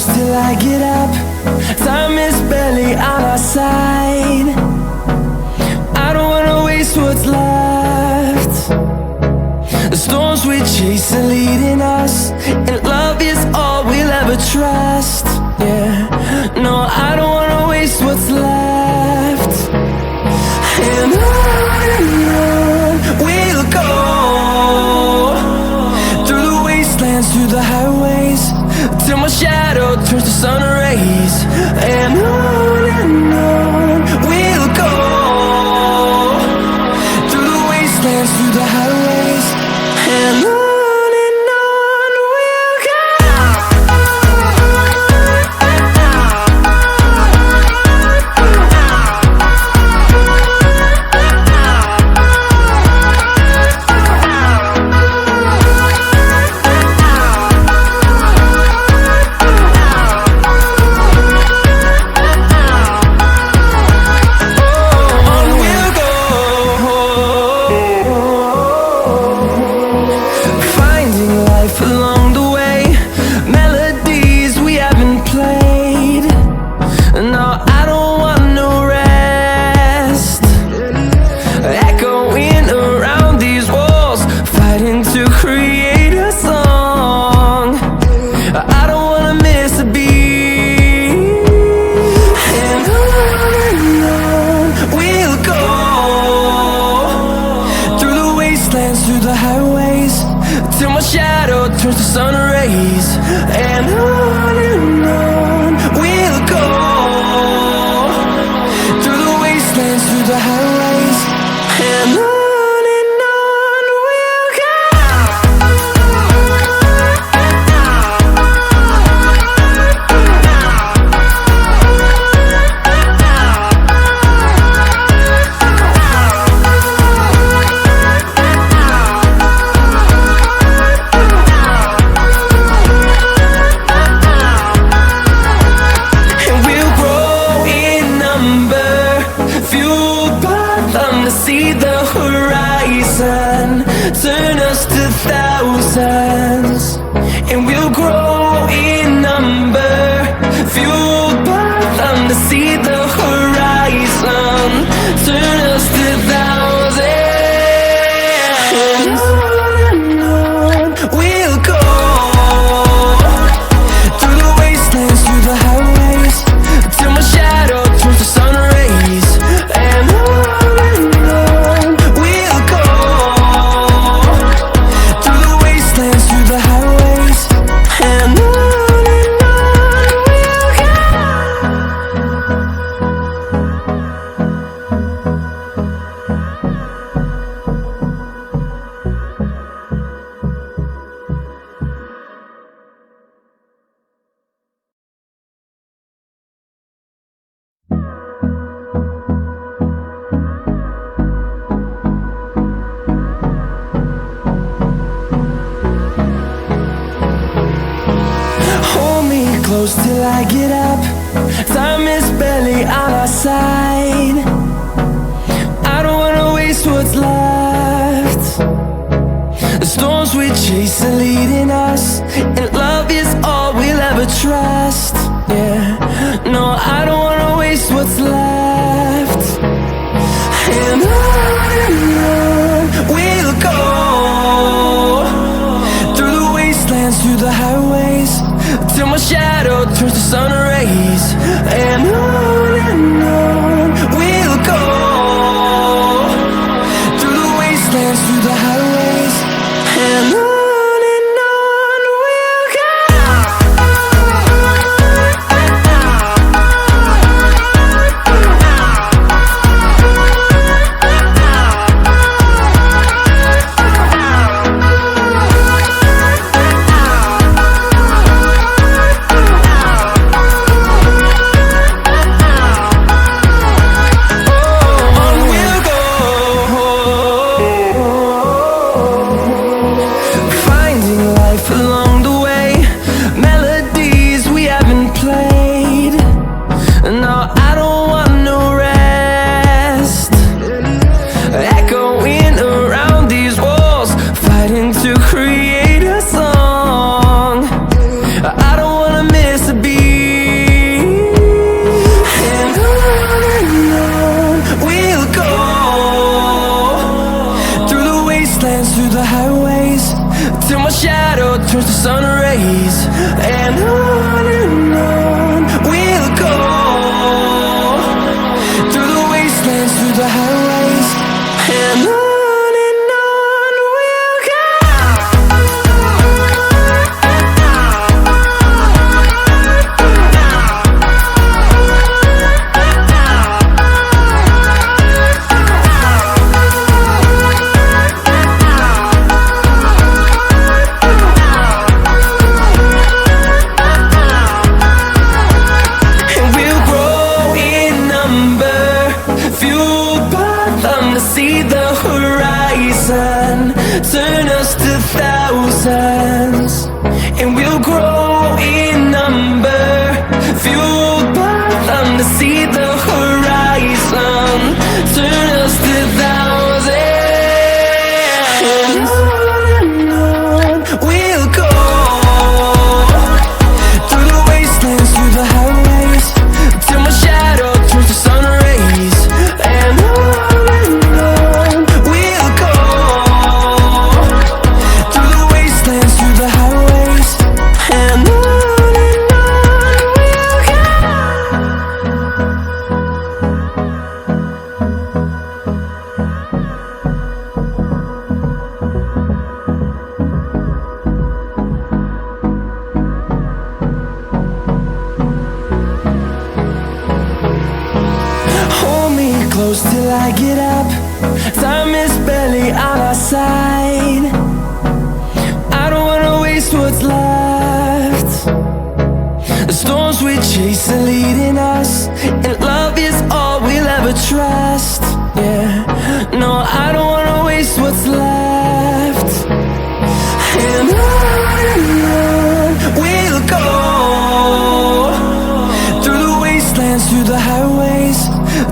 close till I get up. Time is barely on our side. I don't wanna waste what's left. The storms we chase are leading us, and love is all we'll ever trust. Yeah, no, I don't wanna waste what's left. And on we'll go, through the wastelands, through the highways, till my shadow turns to sun rays. And on we'll go, through the wastelands, through the highways, and on we'll go. Through the highways, till my shadow turns to sun rays. And on we'll go, through the wastelands, through the highways, and on we'll go. See the horizon turn us to thousands, and we'll grow in number, fueled by them. To see the horizon turn us to thousands, and on we'll go, through the wastelands, through the highways, till my shadow turns to sun rays. And close till I get up. Time is barely on our side. I don't wanna waste what's left. The storms we chase are leading us, and love is all we'll ever trust. Yeah, no, I don't wanna waste what's left. And on we'll go, through the wastelands, through the highways, till my shadow turns to sun rays. And on we'll go, through the wastelands, through the highways, and on we'll go. close till I get up. Time is barely on our side. I don't wanna waste what's left. The storms we chase are leading us, and love is all we'll ever trust. Yeah, no, I don't wanna waste what's left. And on we'll go, through the wastelands, through the highways,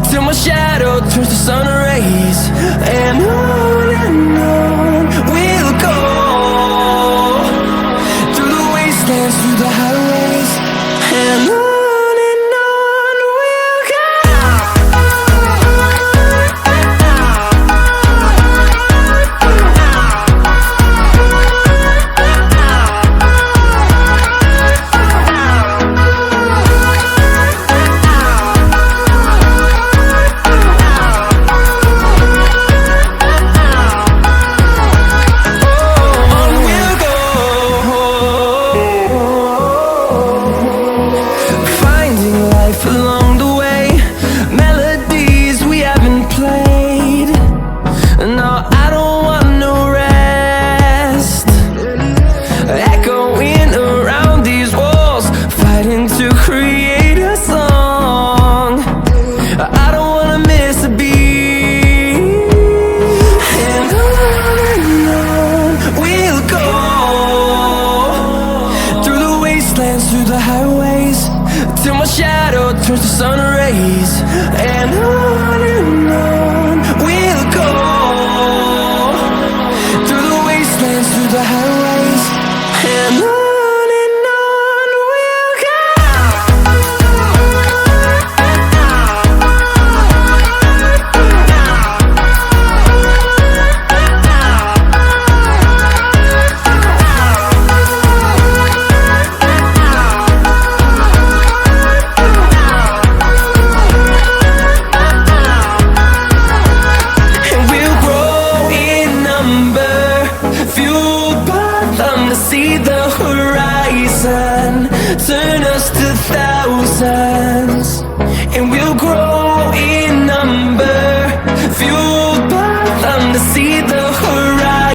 till my shadow turns to sun rays. And on we'll go, through the wastelands, through the highways, and on we'll go. Along the way, melodies we haven't played. No, I don't want no rest. Echoing around these walls, fighting to create a song. I don't wanna miss a beat. And on we'll go, through the wastelands, through the highways, till my shadow turns to sun rays. And on we'll go, through the wastelands, through the highways, and on we'll go. Fueled by them to see the horizon, turn us to thousands, and we'll grow